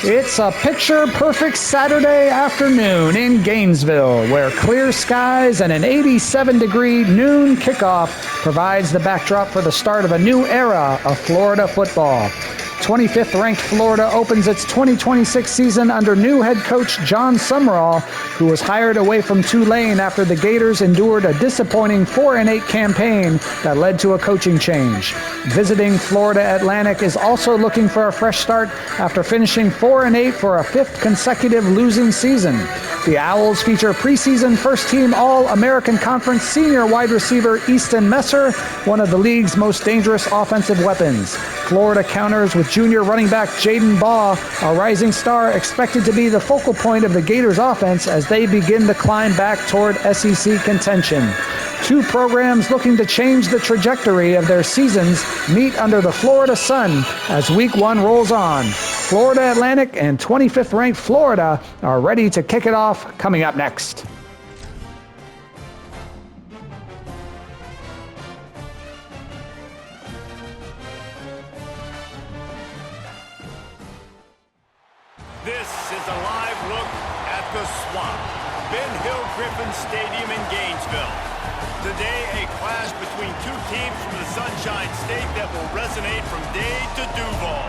It's a picture-perfect Saturday afternoon in Gainesville, where clear skies and an 87-degree noon kickoff provides the backdrop for the start of a new era of Florida football. 25th-ranked Florida opens its 2026 season under new head coach Jon Sumrall, who was hired away from Tulane after the Gators endured a disappointing 4-8 campaign that led to a coaching change. Visiting Florida Atlantic is also looking for a fresh start after finishing 4-8 for a fifth consecutive losing season. The Owls feature preseason first-team All-American Conference senior wide receiver Easton Messer, one of the league's most dangerous offensive weapons. Florida counters with junior running back Jaden Baugh, a rising star expected to be the focal point of the Gators offense as they begin to climb back toward SEC contention. Two programs looking to change the trajectory of their seasons meet under the Florida sun as Week 1 rolls on. Florida Atlantic and 25th-ranked Florida are ready to kick it off, coming up next. This is a live look at the Swamp, Ben Hill Griffin Stadium in Gainesville. Today, a clash between two teams from the Sunshine State that will resonate from Dade to Duval.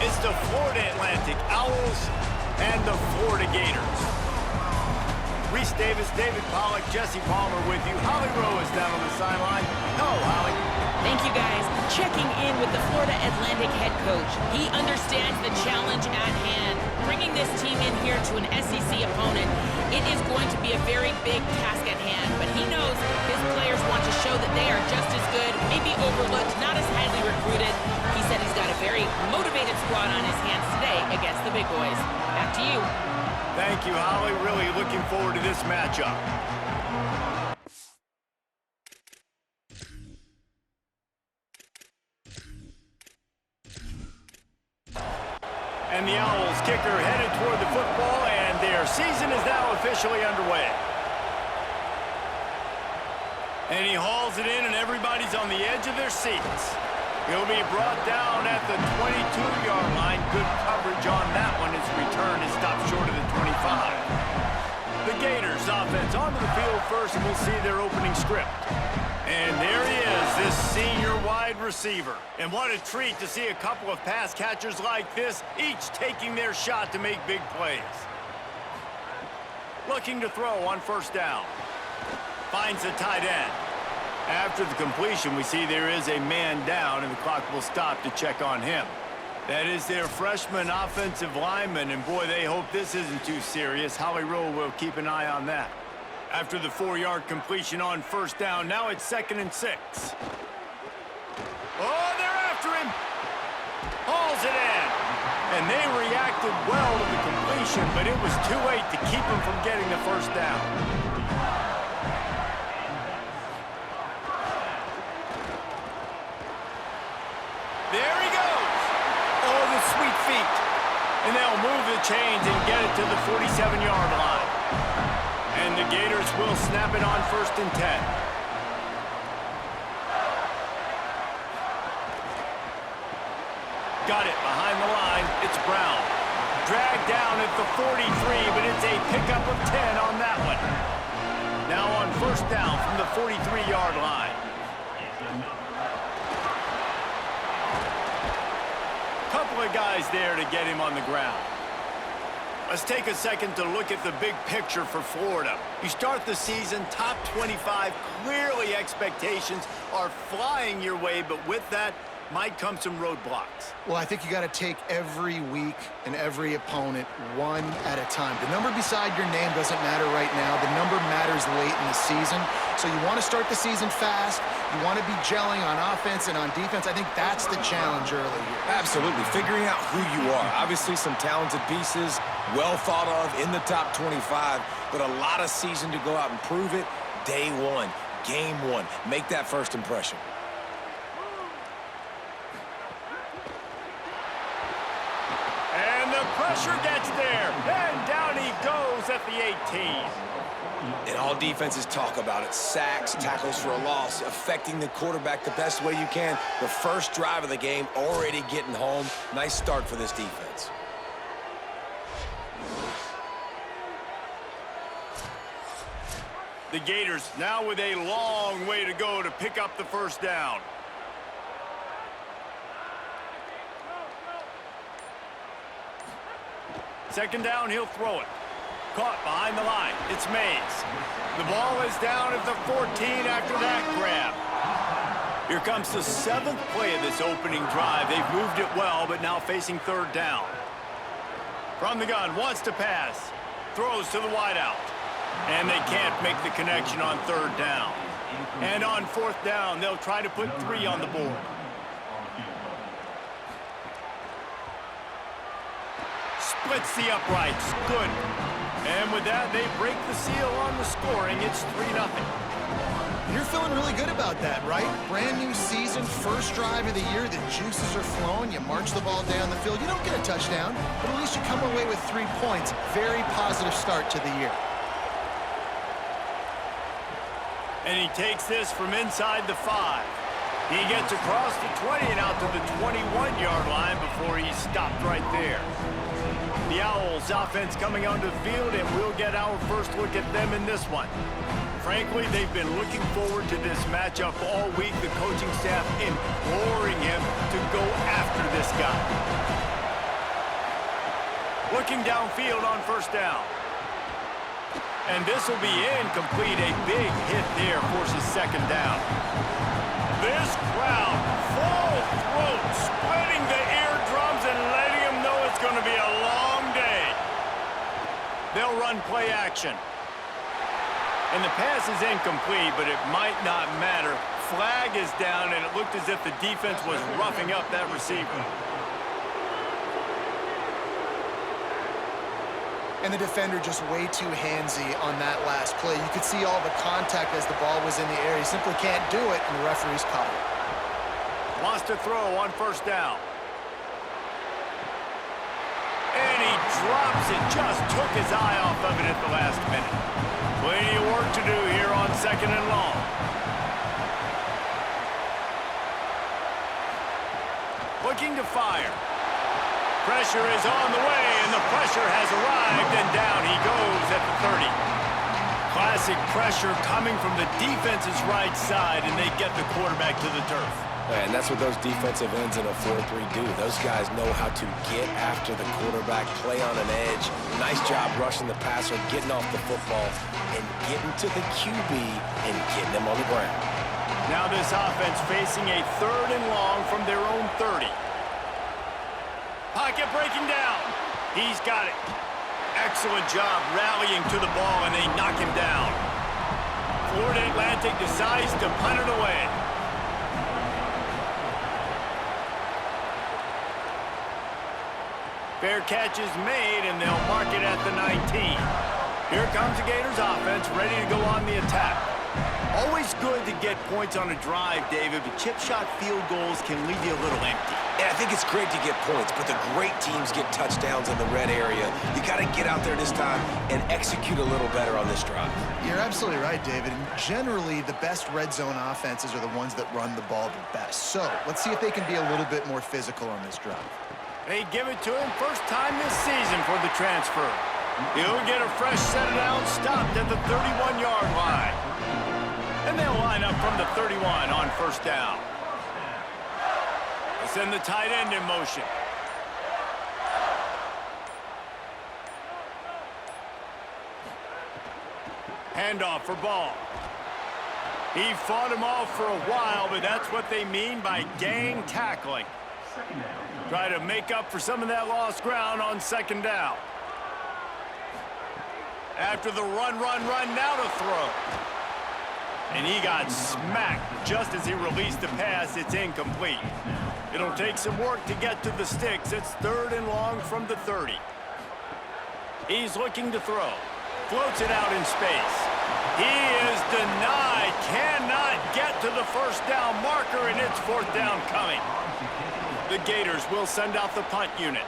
It's the Florida Atlantic Owls and the Florida Gators. Reese Davis, David Pollack, Jesse Palmer with you. Holly Rowe is down on the sideline. Hello, Holly. Thank you, guys. Checking in with the Florida Atlantic head coach. He understands the challenge at hand. Bringing this team in here to an SEC opponent, it is going to be a very big task at hand, but he knows his players want to show that they are just as good, maybe overlooked, not as highly recruited. He said he's got a very motivated squad on his hands today against the big boys. Back to you. Thank you, Holly. Really looking forward to this matchup. And the Owls kicker headed toward the football, and their season is now officially underway. And he hauls it in, and everybody's on the edge of their seats. He'll be brought down at the 22-yard line. Good coverage on that one. His return is stopped short of the 25. The Gators offense onto the field first, and we'll see their opening script. And there he is, this senior wide receiver. And what a treat to see a couple of pass catchers like this, each taking their shot to make big plays. Looking to throw on first down. Finds the tight end. After the completion, we see there is a man down, and the clock will stop to check on him. That is their freshman offensive lineman, and boy, they hope this isn't too serious. Holly Rowe will keep an eye on that. After the 4-yard completion on first down, now it's 2nd and 6. Oh, they're after him. Hauls it in. And they reacted well to the completion, but it was too late to keep him from getting the first down. There he goes. Oh, the sweet feet. And they'll move the chains and get it to the 47-yard line. And the Gators will snap it on 1st and 10. Got it behind the line. It's Brown. Dragged down at the 43, but it's a pickup of 10 on that one. Now on first down from the 43-yard line. Couple of guys there to get him on the ground. Let's take a second to look at the big picture for Florida. You start the season top 25. Clearly expectations are flying your way, but with that might come some roadblocks. Well, I think you got to take every week and every opponent one at a time. The number beside your name doesn't matter right now. The number matters late in the season. So you want to start the season fast. You want to be gelling on offense and on defense. I think that's the challenge early here. Absolutely. Figuring out who you are. Obviously some talented pieces, well thought of in the top 25, but a lot of season to go out and prove it. Day one, game one. Make that first impression. And the pressure gets there. And down he goes at the 18. And all defenses talk about it. Sacks, tackles for a loss, affecting the quarterback the best way you can. The first drive of the game, already getting home. Nice start for this defense. The Gators now with a long way to go to pick up the first down. Second down, he'll throw it. Caught behind the line. It's Mays. The ball is down at the 14 after that grab. Here comes the 7th play of this opening drive. They've moved it well, but now facing third down. From the gun, wants to pass. Throws to the wideout. And they can't make the connection on third down. And on fourth down, they'll try to put 3 on the board. Splits the uprights. Good. And with that, they break the seal on the scoring. It's 3-0. You're feeling really good about that, right? Brand new season, first drive of the year, the juices are flowing, you march the ball down the field. You don't get a touchdown, but at least you come away with 3 points. Very positive start to the year. And he takes this from inside the 5. He gets across the 20 and out to the 21-yard line before he's stopped right there. The Owls offense coming onto the field, and we'll get our first look at them in this one. Frankly, they've been looking forward to this matchup all week. The coaching staff imploring him to go after this guy. Looking downfield on first down. And this will be incomplete. A big hit there forces second down. This crowd, full throat, splitting the eardrums and letting them know it's going to be a long day. They'll run play action. And the pass is incomplete, but it might not matter. Flag is down, and it looked as if the defense was roughing up that receiver. And the defender just way too handsy on that last play. You could see all the contact as the ball was in the air. He simply can't do it, and the referee's caught it. Wants to throw on first down. And he drops it. Just took his eye off of it at the last minute. Plenty of work to do here on second and long. Looking to fire. Pressure is on the way, and the pressure has arrived, and down he goes at the 30. Classic pressure coming from the defense's right side, and they get the quarterback to the turf. And that's what those defensive ends in a 4-3 do. Those guys know how to get after the quarterback, play on an edge. Nice job rushing the passer, getting off the football, and getting to the QB and getting him on the ground. Now this offense facing a third and long from their own 30. Pocket breaking down. He's got it. Excellent job rallying to the ball, and they knock him down. Florida Atlantic decides to punt it away. Fair catch is made, and they'll mark it at the 19. Here comes the Gators offense, ready to go on the attack. Always good to get points on a drive, David, but chip shot field goals can leave you a little empty. Yeah, I think it's great to get points, but the great teams get touchdowns in the red area. You got to get out there this time and execute a little better on this drive. You're absolutely right, David. And generally, the best red zone offenses are the ones that run the ball the best. So let's see if they can be a little bit more physical on this drive. They give it to him first time this season for the transfer. He'll get a fresh set of downs stopped at the 31-yard line. And they'll line up from the 31 on first down. They send the tight end in motion. Handoff for Ball. He fought him off for a while, but that's what they mean by gang tackling. Try to make up for some of that lost ground on second down. After the run, now to throw. And he got smacked just as he released the pass. It's incomplete. It'll take some work to get to the sticks. It's third and long from the 30. He's looking to throw. Floats it out in space. He is denied. Cannot get to the first down marker, and it's fourth down coming. The Gators will send out the punt unit.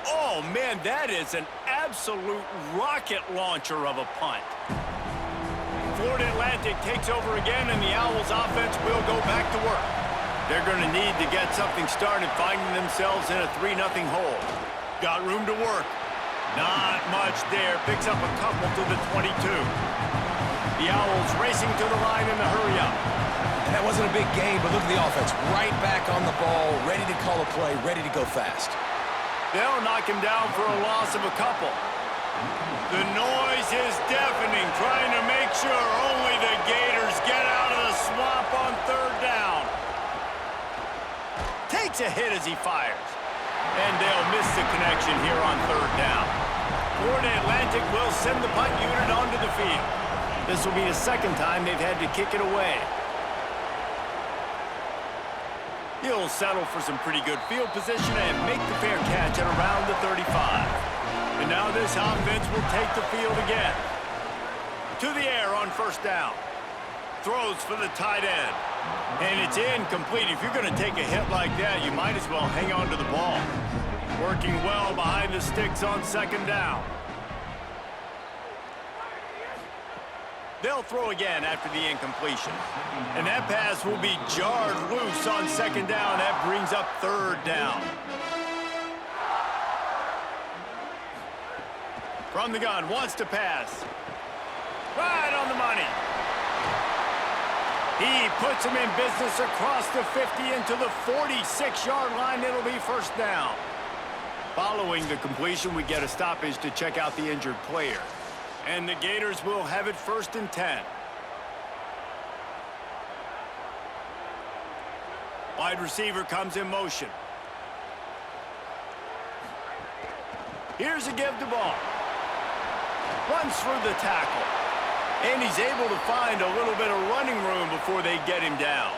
Oh, man, that is an absolute rocket launcher of a punt. Florida Atlantic takes over again, and the Owls offense will go back to work. They're going to need to get something started, finding themselves in a 3-0 hole. Got room to work. Not much there. Picks up a couple to the 22. The Owls racing to the line in the hurry-up. And that wasn't a big gain, but look at the offense. Right back on the ball, ready to call a play, ready to go fast. They'll knock him down for a loss of a couple. The noise is deafening, trying to make sure only the Gators get out of the swamp on third down. Takes a hit as he fires. And they'll miss the connection here on third down. Florida Atlantic will send the punt unit onto the field. This will be the second time they've had to kick it away. He'll settle for some pretty good field position and make the fair catch at around the 35. And now this offense will take the field again. To the air on first down. Throws for the tight end. And it's incomplete. If you're going to take a hit like that, you might as well hang on to the ball. Working well behind the sticks on second down. They'll throw again after the incompletion. And that pass will be jarred loose on second down. That brings up third down. From the gun, wants to pass. Right on the money. He puts him in business across the 50 into the 46-yard line. It'll be first down. Following the completion, we get a stoppage to check out the injured player. And the Gators will have it 1st and 10. Wide receiver comes in motion. Here's a give to ball. Runs through the tackle. And he's able to find a little bit of running room before they get him down.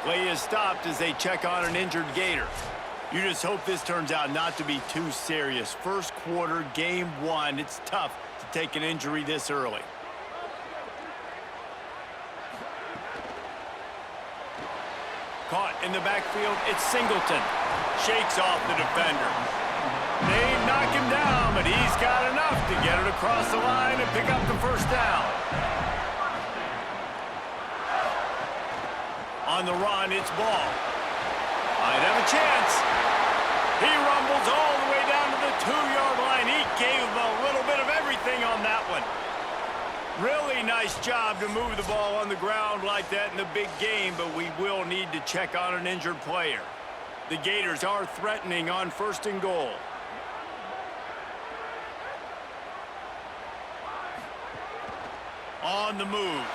Play is stopped as they check on an injured Gator. You just hope this turns out not to be too serious. First quarter, game 1. It's tough to take an injury this early. Caught in the backfield, it's Singleton. Shakes off the defender. They knock him down, but he's got enough to get it across the line and pick up the first down. On the run, it's Ball. Might have a chance. He rumbles all the way down to the 2-yard line. He gave him a little bit of everything on that one. Really nice job to move the ball on the ground like that in the big game, but we will need to check on an injured player. The Gators are threatening on 1st and goal. On the move.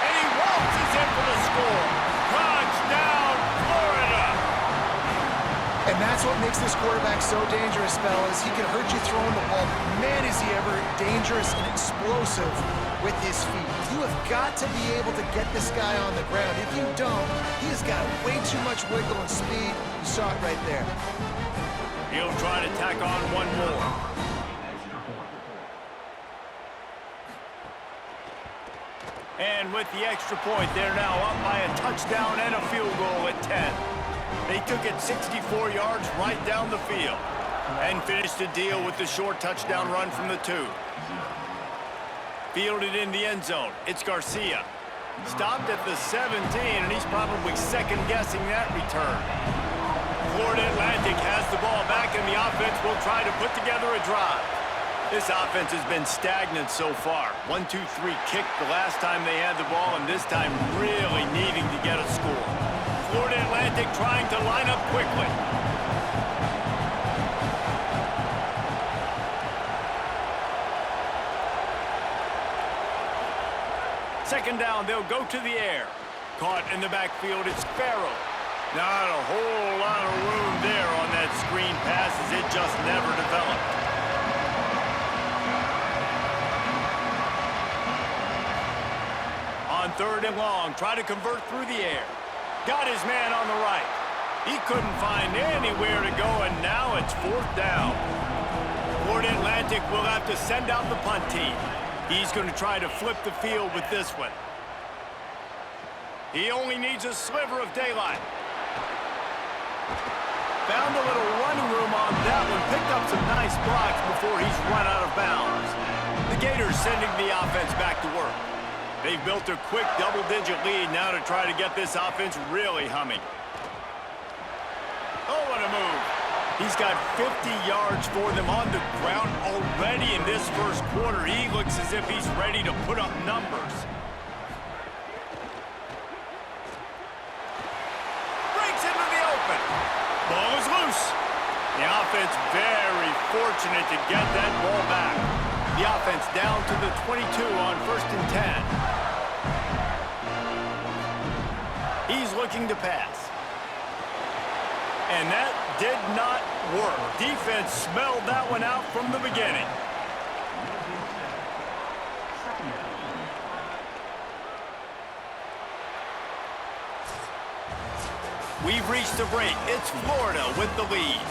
And he waltzes in for the score. Touchdown, Florida! And that's what makes this quarterback so dangerous, fellas. He can hurt you throwing the ball, but man, is he ever dangerous and explosive with his feet. You have got to be able to get this guy on the ground. If you don't, he has got way too much wiggle and speed. You saw it right there. He'll try to tack on one more. And with the extra point, they're now up by a touchdown and a field goal at 10. They took it 64 yards right down the field and finished the deal with the short touchdown run from the 2. Fielded in the end zone. It's Garcia. Stopped at the 17, and he's probably second-guessing that return. Florida Atlantic has the ball back, and the offense will try to put together a drive. This offense has been stagnant so far. 1-2-3 kick the last time they had the ball, and this time really needing to get a score. Florida Atlantic trying to line up quickly. Second down, they'll go to the air. Caught in the backfield, it's Farrell. Not a whole lot of room there on that screen pass as it just never developed. On 3rd and long, try to convert through the air. Got his man on the right. He couldn't find anywhere to go, and now it's 4th down. Florida Atlantic will have to send out the punt team. He's going to try to flip the field with this one. He only needs a sliver of daylight. Found a little running room on that one. Picked up some nice blocks before he's run out of bounds. The Gators sending the offense back to work. They've built a quick double-digit lead now to try to get this offense really humming. Oh, what a move. He's got 50 yards for them on the ground already in this first quarter. He looks as if he's ready to put up numbers. Breaks into the open. Ball is loose. The offense very fortunate to get that ball back. The offense down to the 22 on 1st and 10. He's looking to pass. And that did not work. Defense smelled that one out from the beginning. We've reached the break. It's Florida with the lead.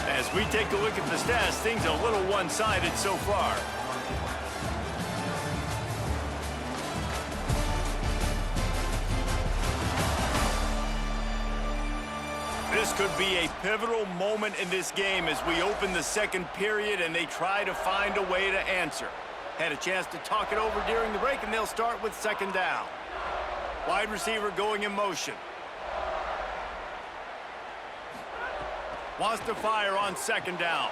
As we take a look at the stats, things a little one-sided so far. This could be a pivotal moment in this game as we open the second period and they try to find a way to answer. Had a chance to talk it over during the break, and they'll start with 2nd down. Wide receiver going in motion. Wants to fire on 2nd down.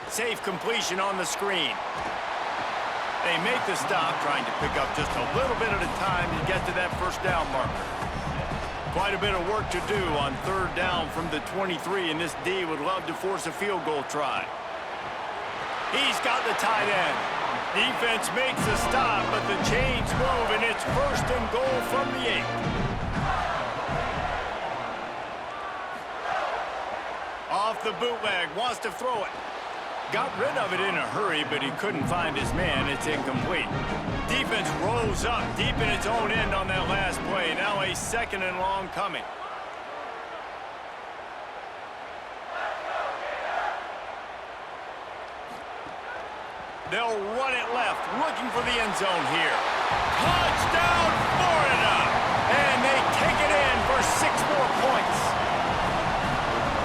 Safe completion on the screen. They make the stop, trying to pick up just a little bit at a time to get to that 1st down marker. Quite a bit of work to do on 3rd down from the 23, and this D would love to force a field goal try. He's got the tight end. Defense makes a stop, but the chains move, and it's 1st and goal from the 8. Off the bootleg, wants to throw it. Got rid of it in a hurry, but he couldn't find his man. It's incomplete. Defense rolls up deep in its own end on that last play. Now a 2nd and long coming. They'll run it left, looking for the end zone here. Touchdown, Florida! And they take it in for 6 more points.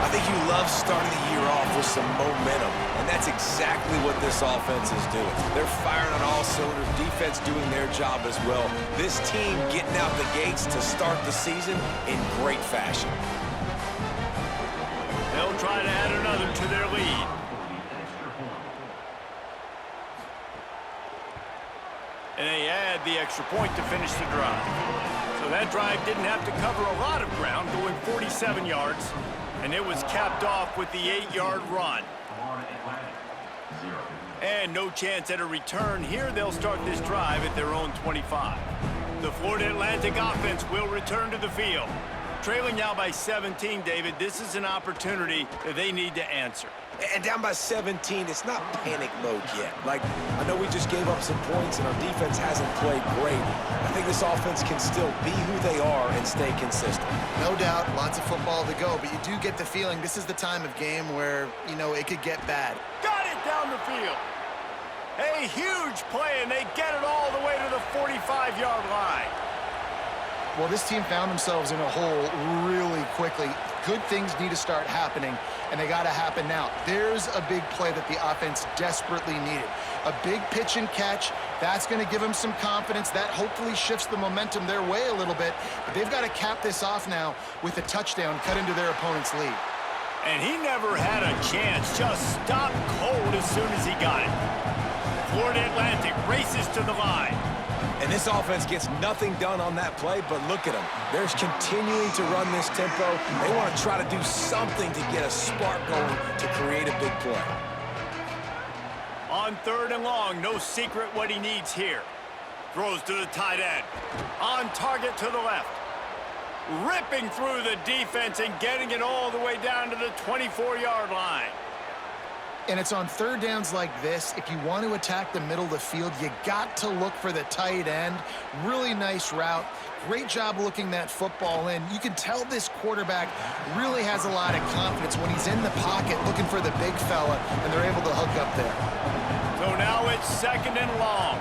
I think you love starting the year off with some momentum, and that's exactly what this offense is doing. They're firing on all cylinders, defense doing their job as well. This team getting out the gates to start the season in great fashion. They'll try to add another to their lead. And they add the extra point to finish the drive. So that drive didn't have to cover a lot of ground, going 47 yards. And it was capped off with the 8-yard run. And no chance at a return here. They'll start this drive at their own 25. The Florida Atlantic offense will return to the field. Trailing now by 17, David, this is an opportunity that they need to answer. And down by 17, it's not panic mode yet. Like, I know we just gave up some points and our defense hasn't played great. I think this offense can still be who they are and stay consistent. No doubt, lots of football to go, but you do get the feeling this is the time of game where, you know, it could get bad. Got it down the field. A huge play, and they get it all the way to the 45-yard line. Well, this team found themselves in a hole really quickly. Good things need to start happening, and they got to happen now. There's a big play that the offense desperately needed. A big pitch and catch. That's going to give them some confidence. That hopefully shifts the momentum their way a little bit. But they've got to cap this off now with a touchdown cut into their opponent's lead. And he never had a chance. Just stopped cold as soon as he got it. Florida Atlantic races to the line. And this offense gets nothing done on that play, but look at them. They're continuing to run this tempo. They want to try to do something to get a spark going to create a big play. On 3rd and long, no secret what he needs here. Throws to the tight end. On target to the left. Ripping through the defense and getting it all the way down to the 24-yard line. And it's on 3rd downs like this. If you want to attack the middle of the field, you got to look for the tight end. Really nice route. Great job looking that football in. You can tell this quarterback really has a lot of confidence when he's in the pocket looking for the big fella, and they're able to hook up there. So now it's 2nd and long.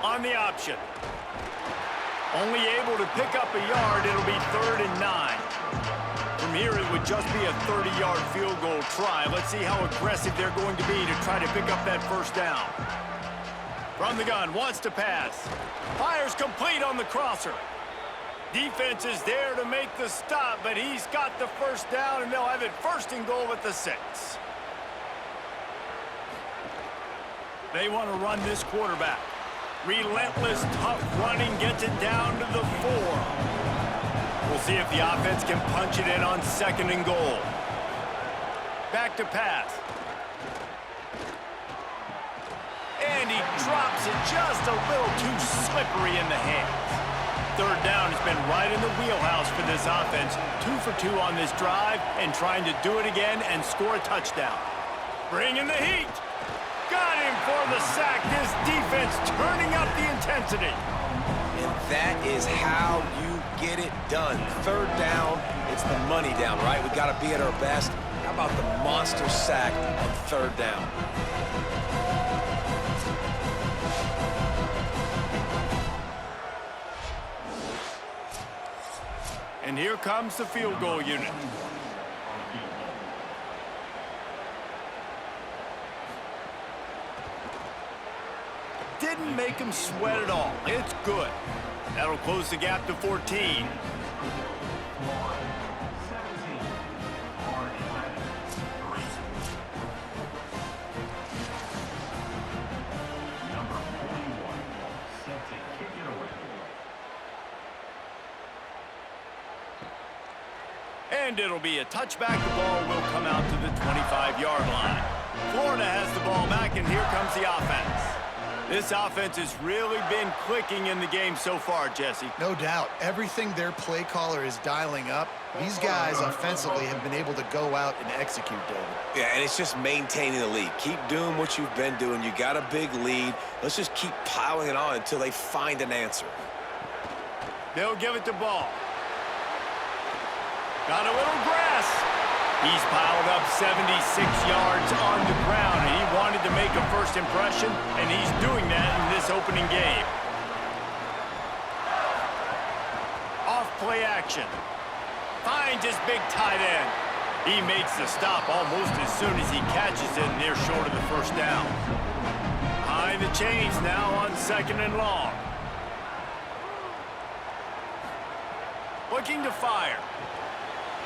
On the option. Only able to pick up a yard. It'll be 3rd and 9. From here, it would just be a 30-yard field goal try. Let's see how aggressive they're going to be to try to pick up that 1st down. From the gun, wants to pass. Fires complete on the crosser. Defense is there to make the stop, but he's got the first down, and they'll have it first and goal at the 6. They want to run this quarterback. Relentless, tough running gets it down to the 4. We'll see if the offense can punch it in on 2nd and goal. Back to pass. And he drops it just a little too slippery in the hands. 3rd down has been right in the wheelhouse for this offense. 2 for 2 on this drive and trying to do it again and score a touchdown. Bring in the heat. Got him for the sack. This defense turning up the intensity. And that is how you get it done. 3rd down, it's the money down, right? We got to be at our best. How about the monster sack on 3rd down? And here comes the field goal unit. Didn't make him sweat at all. It's good. That'll close the gap to 14. And it'll be a touchback. The ball will come out to the 25-yard line. Florida has the ball back, and here comes the offense. This offense has really been clicking in the game so far, Jesse. No doubt. Everything their play caller is dialing up, these guys offensively have been able to go out and execute, David. Yeah, and it's just maintaining the lead. Keep doing what you've been doing. You got a big lead. Let's just keep piling it on until they find an answer. They'll give it to Ball. Got a little grass. He's piled up 76 yards on the ground, and he wanted to make a first impression, and he's doing that in this opening game. Off play action. Finds his big tight end. He makes the stop almost as soon as he catches it, and they're short of the first down. Behind the chains now on 2nd and long. Looking to fire.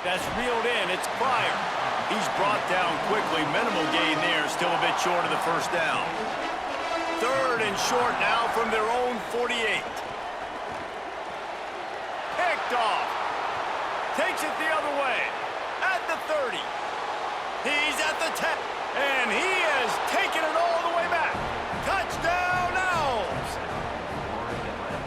That's reeled in. It's Pryor. He's brought down quickly. Minimal gain there. Still a bit short of the first down. 3rd and short now from their own 48. Picked off. Takes it the other way. At the 30. He's at the 10. And he has taken it all the way back. Touchdown Owls!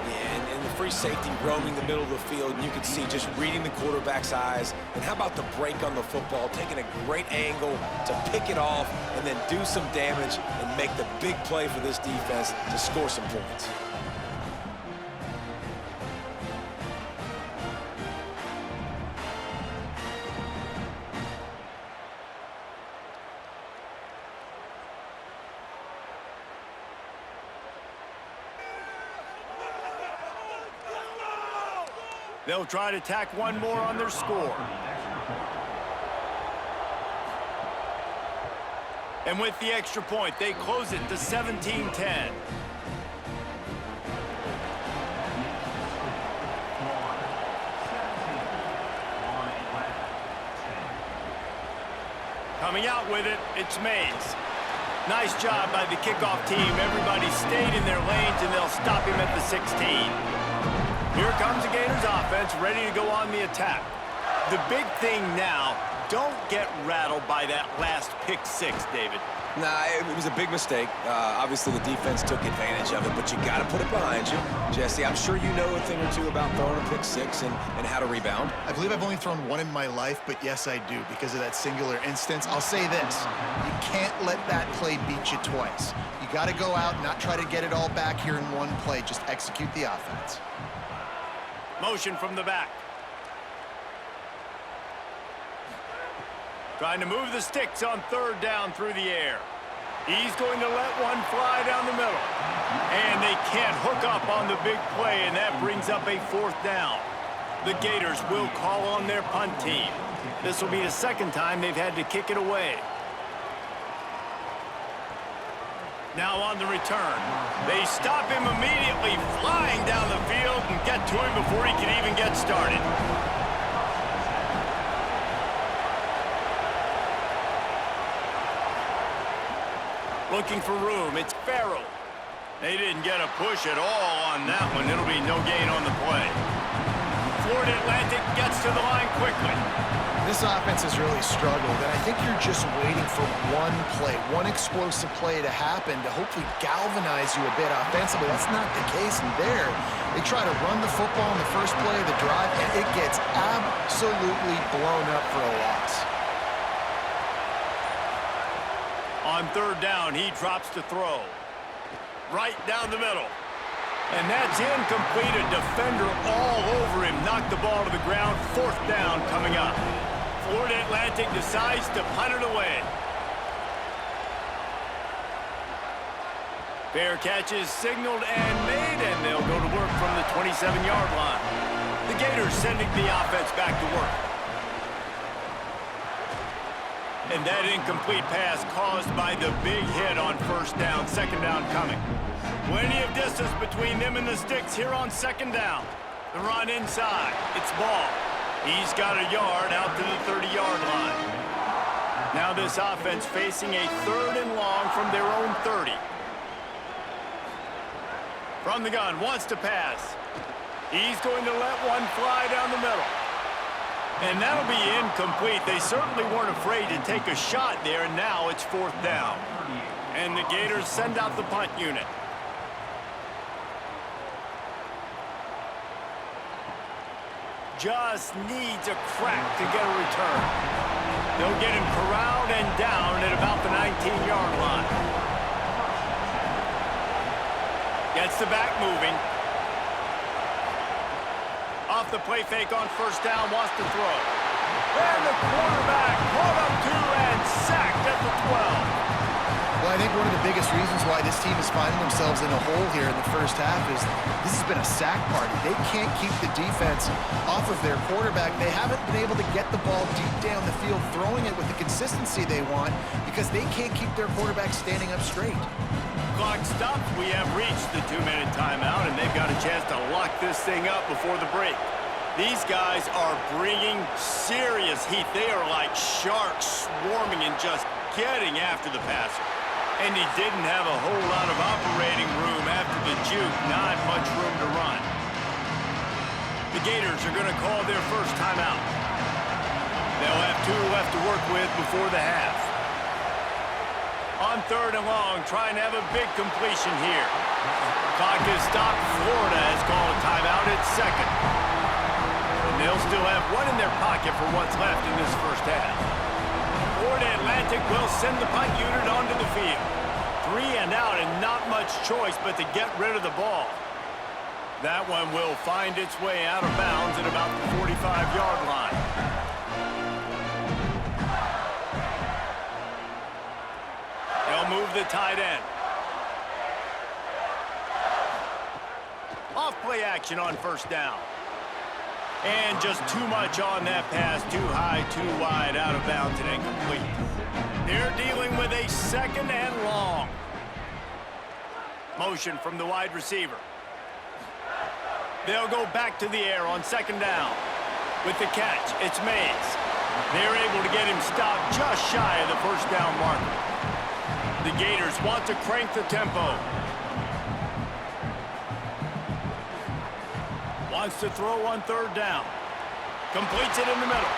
And the free safety roaming the middle of the field, and you can see just reading the quarterback's eyes. And how about the break on the football, taking a great angle to pick it off and then do some damage and make the big play for this defense to score some points. They'll try to tack one more on their score. And with the extra point, they close it to 17-10. Coming out with it, it's Mays. Nice job by the kickoff team. Everybody stayed in their lanes, and they'll stop him at the 16. Here comes the Gators offense, ready to go on the attack. The big thing now, don't get rattled by that last pick 6, David. Nah, it was a big mistake. Obviously, the defense took advantage of it, but you got to put it behind you. Jesse, I'm sure you know a thing or two about throwing a pick 6 and how to rebound. I believe I've only thrown one in my life, but yes, I do, because of that singular instance. I'll say this. You can't let that play beat you twice. You got to go out and not try to get it all back here in one play. Just execute the offense. Motion from the back. Trying to move the sticks on 3rd down through the air. He's going to let one fly down the middle. And they can't hook up on the big play, and that brings up a 4th down. The Gators will call on their punt team. This will be the 2nd time they've had to kick it away. Now on the return. They stop him immediately, flying down the field and get to him before he can even get started. Looking for room, it's Farrell. They didn't get a push at all on that one. It'll be no gain on the play. Florida Atlantic gets to the line quickly. This offense has really struggled, and I think you're just waiting for one play, one explosive play to happen to hopefully galvanize you a bit offensively. That's not the case in there. They try to run the football in the first play of the drive, and it gets absolutely blown up for a loss. On third down, he drops to throw. Right down the middle. And that's incomplete. A defender all over him. Knocked the ball to the ground. Fourth down coming up. Florida Atlantic decides to punt it away. Fair catch is signaled and made, and they'll go to work from the 27-yard line. The Gators sending the offense back to work. And that incomplete pass caused by the big hit on first down. Second down coming. Plenty of distance between them and the sticks here on second down. The run inside. It's Ball. He's got a yard out to the 30-yard line. Now this offense facing a third and long from their own 30. From the gun, wants to pass. He's going to let one fly down the middle. And that'll be incomplete. They certainly weren't afraid to take a shot there, and now it's fourth down. And the Gators send out the punt unit. Just needs a crack to get a return. They'll get him corralled and down at about the 19-yard line. Gets the back moving. Off the play fake on first down, wants to throw. And the quarterback caught up to and sacked at the 12. Well, I think one of the biggest reasons why this team is finding themselves in a hole here in the first half is this has been a sack party. They can't keep the defense off of their quarterback. They haven't been able to get the ball deep down the field, throwing it with the consistency they want because they can't keep their quarterback standing up straight. Clock stops. We have reached the 2-minute timeout, and they've got a chance to lock this thing up before the break. These guys are bringing serious heat. They are like sharks swarming and just getting after the passer. And he didn't have a whole lot of operating room after the juke. Not much room to run. The Gators are going to call their first timeout. They'll have 2 left to work with before the half. On third and long, trying to have a big completion here. Clock is stopped. Florida has called a timeout at second. And they'll still have one in their pocket for what's left in this first half. Florida Atlantic will send the punt unit onto the field. 3 and out and not much choice but to get rid of the ball. That one will find its way out of bounds at about the 45-yard line. They'll move the tight end. Off play action on first down. And just too much on that pass. Too high, too wide, out of bounds and incomplete. They're dealing with a second and long. Motion from the wide receiver. They'll go back to the air on second down. With the catch, it's Mays. They're able to get him stopped just shy of the first down marker. The Gators want to crank the tempo. Wants to throw on third down. Completes it in the middle.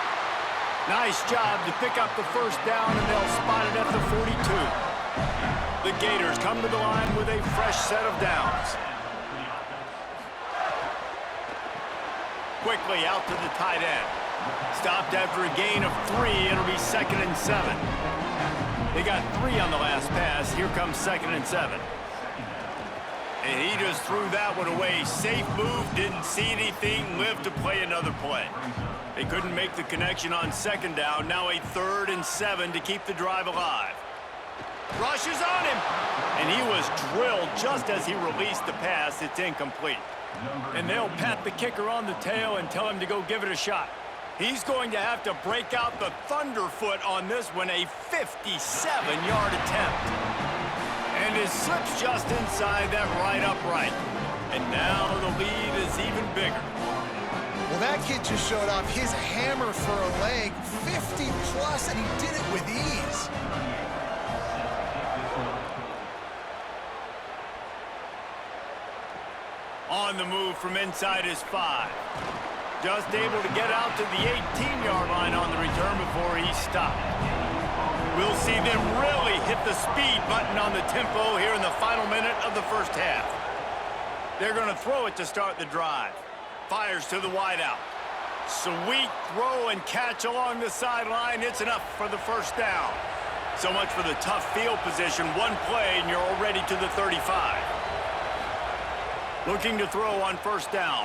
Nice job to pick up the first down, and they'll spot it at the 42. The Gators come to the line with a fresh set of downs. Quickly out to the tight end. Stopped after a gain of 3. It'll be second and 7. They got 3 on the last pass. Here comes second and 7. And he just threw that one away. Safe move, didn't see anything, lived to play another play. They couldn't make the connection on second down. Now a 3rd and 7 to keep the drive alive. Rushes on him. And he was drilled just as he released the pass. It's incomplete. And they'll pat the kicker on the tail and tell him to go give it a shot. He's going to have to break out the thunderfoot on this one, a 57-yard attempt. And And it slips just inside that right upright. And now the lead is even bigger. Well, that kid just showed off his hammer for a leg, 50 plus, and he did it with ease. On the move from inside his 5. Just able to get out to the 18-yard line on the return before he stopped. We'll see them really hit the speed button on the tempo here in the final minute of the first half. They're going to throw it to start the drive. Fires to the wideout. Sweet throw and catch along the sideline. It's enough for the first down. So much for the tough field position. One play and you're already to the 35. Looking to throw on first down.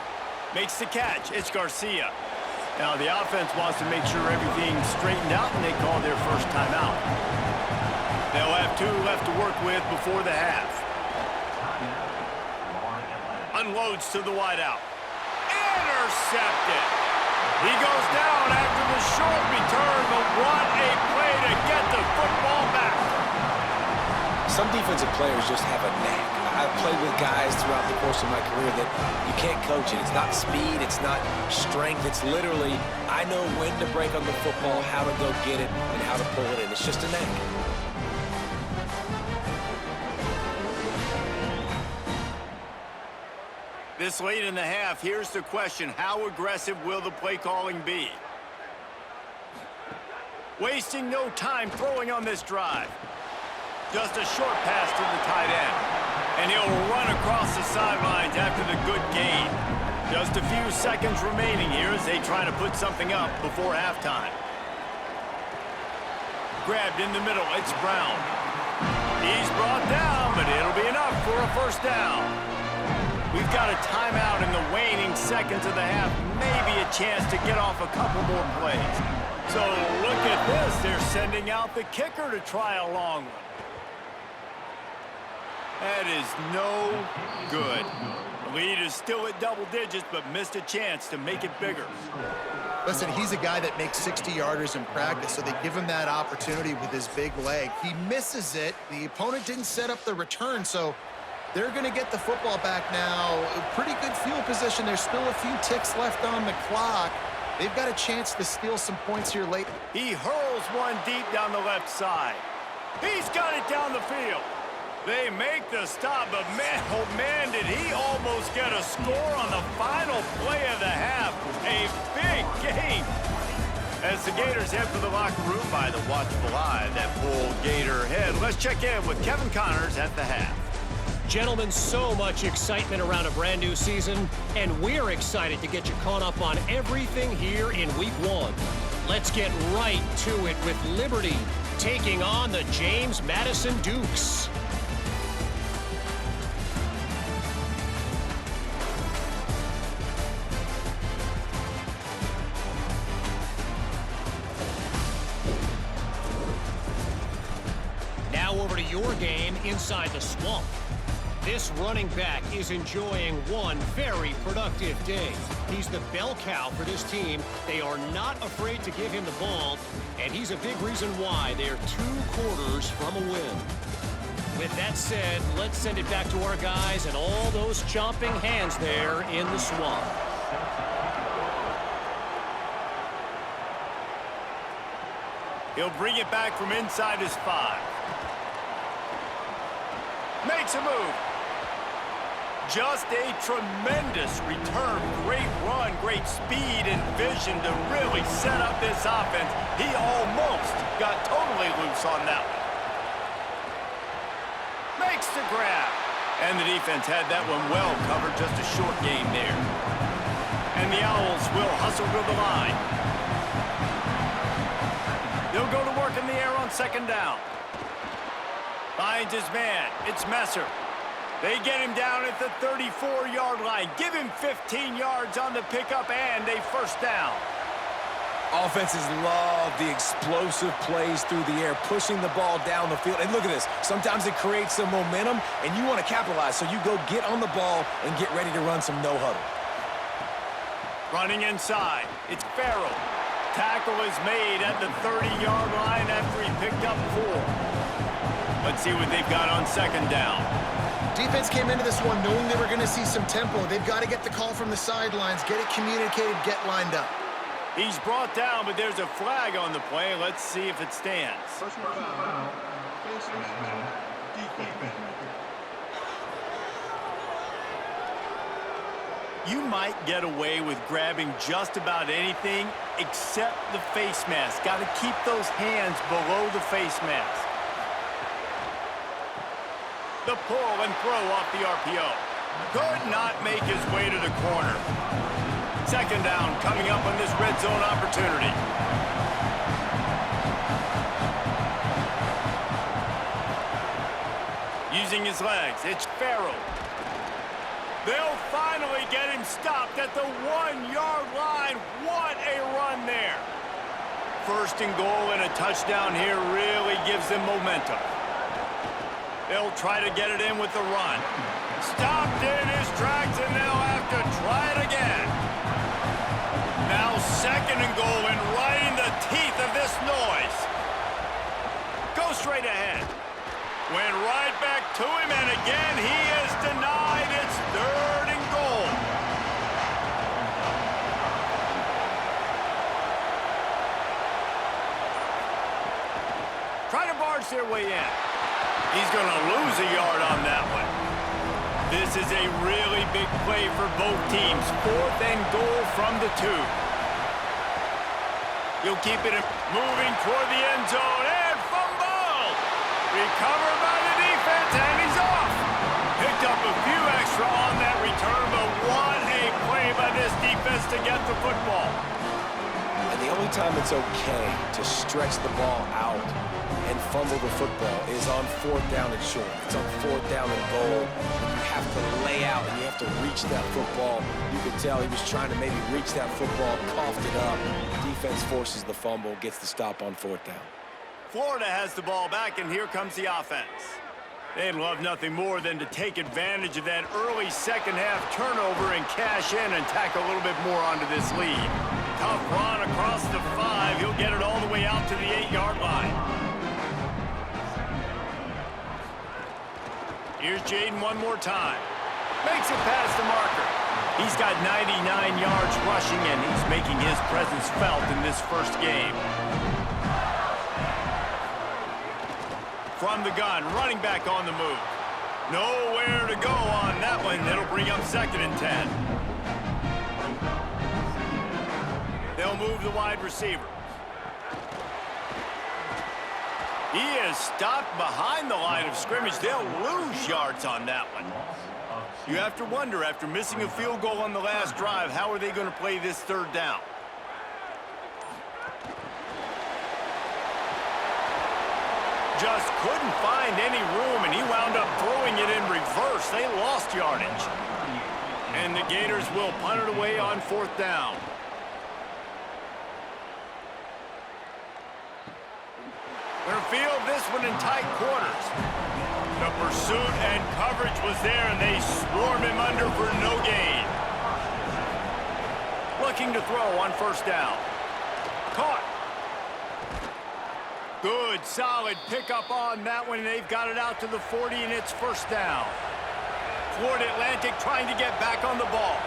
Makes the catch. It's Garcia. Now the offense wants to make sure everything's straightened out and they call their first timeout. They'll have 2 left to work with before the half. Unloads to the wideout. Intercepted. He goes down after the short return, but what a play to get the football back. Some defensive players just have a knack. I've played with guys throughout the course of my career that you can't coach it. It's not speed, it's not strength. It's literally, I know when to break on the football, how to go get it, and how to pull it in. It's just a knack. This late in the half, here's the question. How aggressive will the play calling be? Wasting no time throwing on this drive. Just a short pass to the tight end. And he'll run across the sidelines after the good gain. Just a few seconds remaining here as they try to put something up before halftime. Grabbed in the middle, it's Brown. He's brought down, but it'll be enough for a first down. We've got a timeout in the waning seconds of the half. Maybe a chance to get off a couple more plays. So look at this. They're sending out the kicker to try a long one. That is no good. The lead is still at double digits, but missed a chance to make it bigger. Listen, he's a guy that makes 60-yarders in practice, so they give him that opportunity with his big leg. He misses it. The opponent didn't set up the return, so they're going to get the football back now. Pretty good field position. There's still a few ticks left on the clock. They've got a chance to steal some points here late. He hurls one deep down the left side. He's got it down the field. They make the stop, but man, oh man, did he almost get a score on the final play of the half. A big game. As the Gators head for the locker room by the watchful eye, that Bull Gator head. Let's check in with Kevin Connors at the half. Gentlemen, so much excitement around a brand new season, and we're excited to get you caught up on everything here in Week 1. Let's get right to it with Liberty taking on the James Madison Dukes. Now over to your game inside the Swamp. This running back is enjoying one very productive day. He's the bell cow for this team. They are not afraid to give him the ball, and he's a big reason why they're 2 quarters from a win. With that said, let's send it back to our guys and all those chomping hands there in the Swamp. He'll bring it back from inside his 5. Makes a move. Just a tremendous return. Great run, great speed and vision to really set up this offense. He almost got totally loose on that one. Makes the grab. And the defense had that one well covered. Just a short game there. And the Owls will hustle to the line. They'll go to work in the air on second down. Finds his man. It's Messer. They get him down at the 34-yard line. Give him 15 yards on the pickup and a first down. Offenses love the explosive plays through the air, pushing the ball down the field. And look at this. Sometimes it creates some momentum, and you want to capitalize. So you go get on the ball and get ready to run some no-huddle. Running inside. It's Farrell. Tackle is made at the 30-yard line after he picked up 4. Let's see what they've got on second down. Defense came into this one knowing they were going to see some tempo. They've got to get the call from the sidelines, get it communicated, get lined up. He's brought down, but there's a flag on the play. Let's see if it stands. Personal foul, face mask, defense. You might get away with grabbing just about anything except the face mask. Got to keep those hands below the face mask. The pull and throw off the RPO. Could not make his way to the corner. Second down coming up on this red zone opportunity. Using his legs, it's Farrell. They'll finally get him stopped at the 1-yard line. What a run there. First and goal and a touchdown here really gives them momentum. They'll try to get it in with the run. Stopped in his tracks and they'll have to try it again. Now second and goal and right in the teeth of this noise. Go straight ahead. Went right back to him, and again he is denied. It's third and goal. Try to barge their way in. He's going to lose a yard on that one. This is a really big play for both teams. Fourth and goal from the 2. He'll keep it moving toward the end zone, and fumble! Recovered by the defense, and he's off. Picked up a few extra on that return, but what a play by this defense to get the football. And the only time it's okay to stretch the ball out and fumble the football is on fourth down and short. It's on fourth down and goal. You have to lay out and you have to reach that football. You could tell he was trying to maybe reach that football, coughed it up. Defense forces the fumble, gets the stop on fourth down. Florida has the ball back, and here comes the offense. They'd love nothing more than to take advantage of that early second-half turnover and cash in and tack a little bit more onto this lead. Tough run across the 5. He'll get it all the way out to the 8-yard line. Here's Jaden one more time. Makes it past the marker. He's got 99 yards rushing, and he's making his presence felt in this first game. From the gun, running back on the move. Nowhere to go on that one. That'll bring up second and 10. They'll move the wide receiver. He is stopped behind the line of scrimmage. They'll lose yards on that one. You have to wonder, after missing a field goal on the last drive, how are they going to play this third down? Just couldn't find any room, and he wound up throwing it in reverse. They lost yardage. And the Gators will punt it away on fourth down. They'll field this one in tight quarters. The pursuit and coverage was there, and they swarmed him under for no gain. Looking to throw on first down. Caught. Good, solid pickup on that one, and they've got it out to the 40, and it's first down. Florida Atlantic trying to get back on the ball.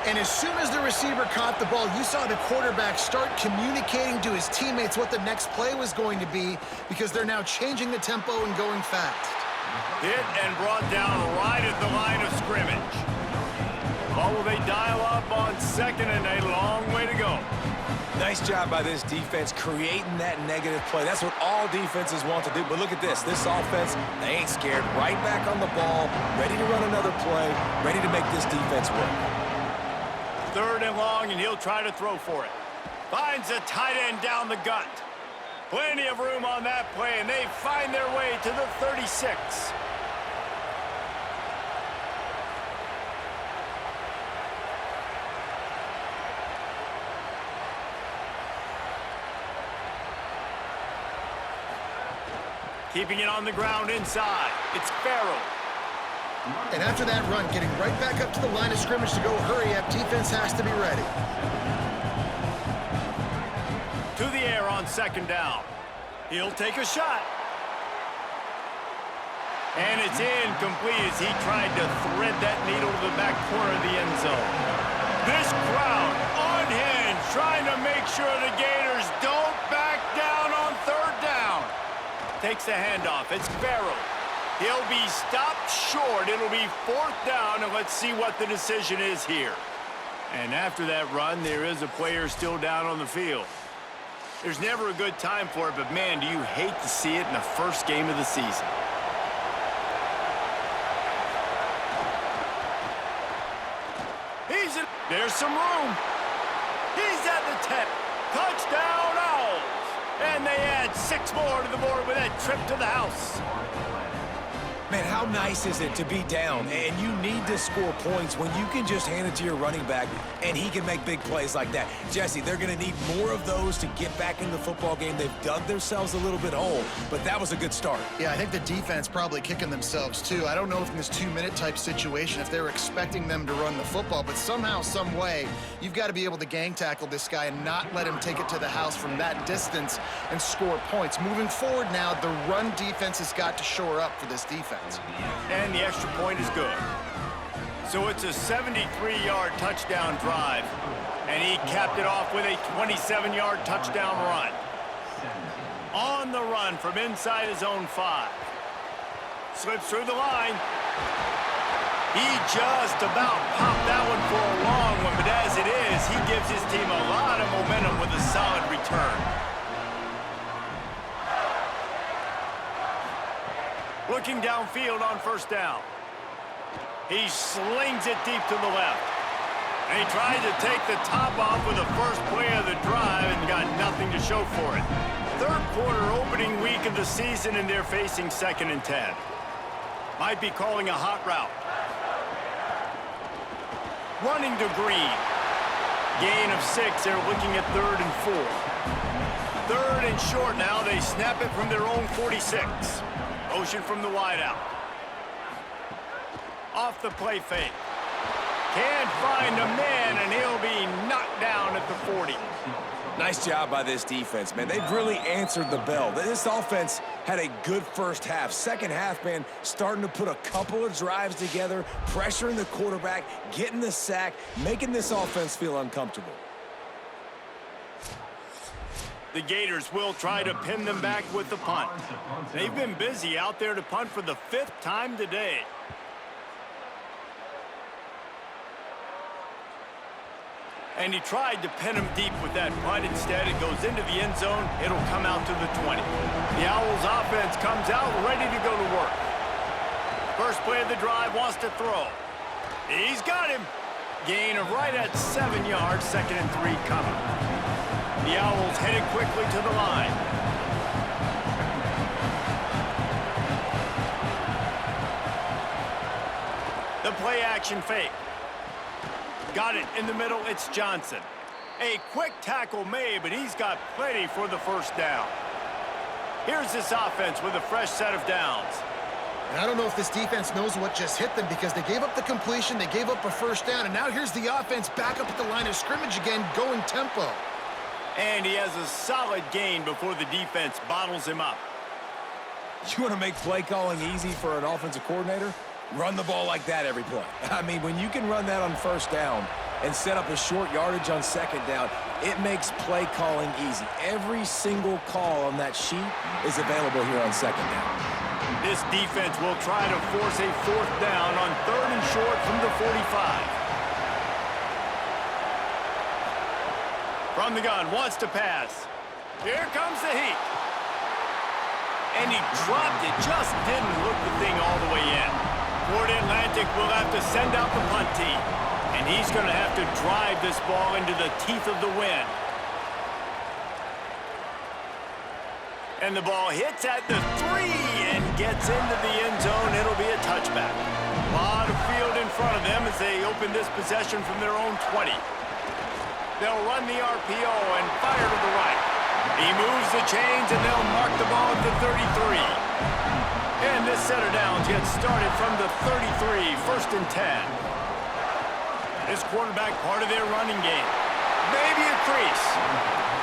And as soon as the receiver caught the ball, you saw the quarterback start communicating to his teammates what the next play was going to be, because they're now changing the tempo and going fast. Hit and brought down right at the line of scrimmage. Or will they dial up on second, and a long way to go. Nice job by this defense creating that negative play. That's what all defenses want to do. But look at this. This offense, they ain't scared. Right back on the ball, ready to run another play, ready to make this defense work. Third and long, and he'll try to throw for it. Finds a tight end down the gut. Plenty of room on that play, and they find their way to the 36. Keeping it on the ground inside. It's Farrell. And after that run, getting right back up to the line of scrimmage to go hurry up, defense has to be ready. To the air on second down. He'll take a shot. And it's incomplete as he tried to thread that needle to the back corner of the end zone. This crowd unhinged, trying to make sure the Gators don't back down on third down. Takes the handoff. It's Farrell. He'll be stopped short. It'll be fourth down, and let's see what the decision is here. And after that run, there is a player still down on the field. There's never a good time for it, but man, do you hate to see it in the first game of the season. There's some room. He's at the 10. Touchdown, Owls. And they add 6 more to the board with that trip to the house. Man, how nice is it to be down and you need to score points when you can just hand it to your running back and he can make big plays like that? Jesse, they're going to need more of those to get back in the football game. They've dug themselves a little bit whole, but that was a good start. Yeah, I think the defense probably kicking themselves too. I don't know if in this 2-minute type situation if they were expecting them to run the football, but somehow, some way, you've got to be able to gang tackle this guy and not let him take it to the house from that distance and score points. Moving forward now, the run defense has got to shore up for this defense. And the extra point is good. So it's a 73-yard touchdown drive. And he capped it off with a 27-yard touchdown run. On the run from inside his own 5. Slips through the line. He just about popped that one for a long one, but as it is, he gives his team a lot of momentum with a solid return. Looking downfield on first down. He slings it deep to the left. And he tried to take the top off with the first play of the drive and got nothing to show for it. Third quarter opening week of the season, and they're facing 2nd and 10. Might be calling a hot route. Running to Green. Gain of 6. They're looking at 3rd and 4. 3rd and short now. They snap it from their own 46. Motion from the wideout. Off the play fake. Can't find a man, and he'll be knocked down at the 40. Nice job by this defense, man. They've really answered the bell. This offense had a good first half. Second half, man, starting to put a couple of drives together, pressuring the quarterback, getting the sack, making this offense feel uncomfortable. The Gators will try to pin them back with the punt. They've been busy out there to punt for the 5th time today. And he tried to pin him deep with that punt. Instead, it goes into the end zone. It'll come out to the 20. The Owls offense comes out ready to go to work. First play of the drive, wants to throw. He's got him. Gain of right at 7 yards, 2nd and 3 coming. The Owls headed quickly to the line. The play action fake. Got it in the middle, it's Johnson. A quick tackle made, but he's got plenty for the first down. Here's this offense with a fresh set of downs. And I don't know if this defense knows what just hit them because they gave up the completion, they gave up a first down, and now here's the offense back up at the line of scrimmage again, going tempo. And he has a solid gain before the defense bottles him up. You want to make play calling easy for an offensive coordinator? Run the ball like that every play. I mean, when you can run that on first down and set up a short yardage on second down, it makes play calling easy. Every single call on that sheet is available here on second down. This defense will try to force a 4th down on 3rd and short from the 45. From the gun, wants to pass. Here comes the heat. And he dropped it, just didn't look the thing all the way in. Florida Atlantic will have to send out the punt team. And he's going to have to drive this ball into the teeth of the wind. And the ball hits at the 3 and gets into the end zone. It'll be a touchback. A lot of field in front of them as they open this possession from their own 20. They'll run the RPO and fire to the right. He moves the chains and they'll mark the ball at the 33. And this set of downs gets started from the 33, 1st and 10. This quarterback part of their running game. Maybe a crease.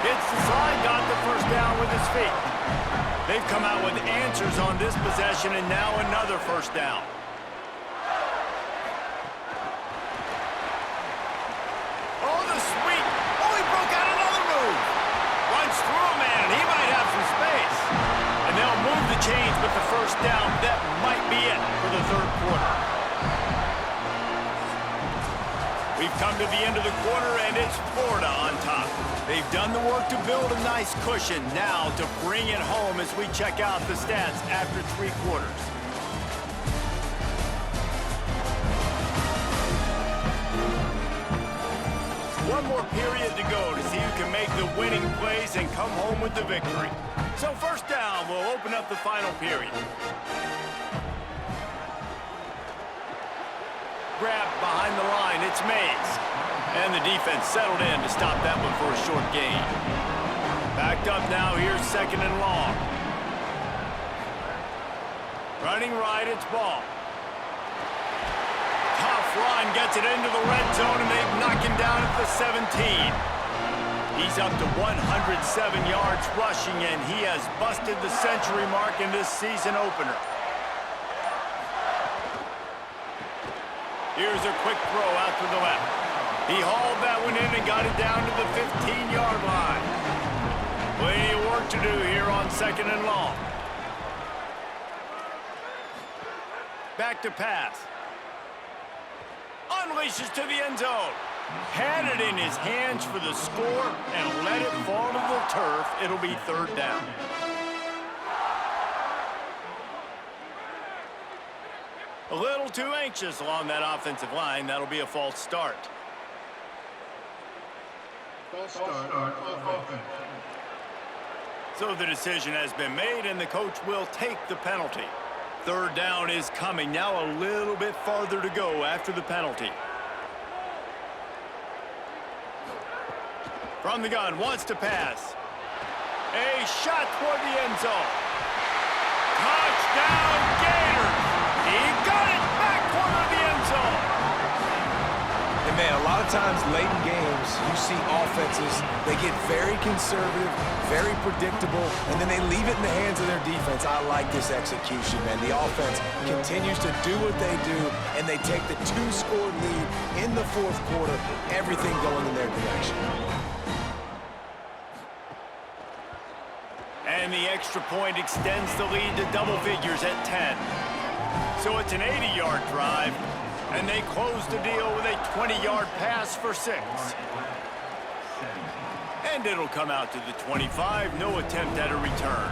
Hits the slide, got the first down with his feet. They've come out with answers on this possession, and now another first down. Oh, the sweep. Oh, he broke out another move. Runs through a man. He might have some space. And they'll move the chains with the first down. That might be it for the third quarter. We've come to the end of the quarter, and it's Florida on top. They've done the work to build a nice cushion. Now to bring it home as we check out the stats after 3 quarters. One more period to go to see who can make the winning plays and come home with the victory. So first down will open up the final period. Grabbed behind the line, it's Mays. And the defense settled in to stop that one for a short gain. Backed up now, here's second and long. Running right, it's Ball. Tough run, gets it into the red zone, and they've knocked him down at the 17. He's up to 107 yards rushing, and he has busted the century mark in this season opener. Here's a quick throw out to the left. He hauled that one in and got it down to the 15-yard line. Plenty of work to do here on second and long. Back to pass. Unleashes to the end zone. Had it in his hands for the score and let it fall to the turf. It'll be third down. A little too anxious along that offensive line. That'll be a false start. False start on offense. So the decision has been made, and the coach will take the penalty. Third down is coming. Now a little bit farther to go after the penalty. From the gun, wants to pass. A shot toward the end zone. Touchdown, Gators! He got it back corner of the end zone. And man, a lot of times late in games, you see offenses, they get very conservative, very predictable, and then they leave it in the hands of their defense. I like this execution, man. The offense continues to do what they do, and they take the 2-score lead in the fourth quarter, everything going in their direction. And the extra point extends the lead to double figures at 10. So it's an 80-yard drive, and they close the deal with a 20-yard pass for 6. And it'll come out to the 25, no attempt at a return.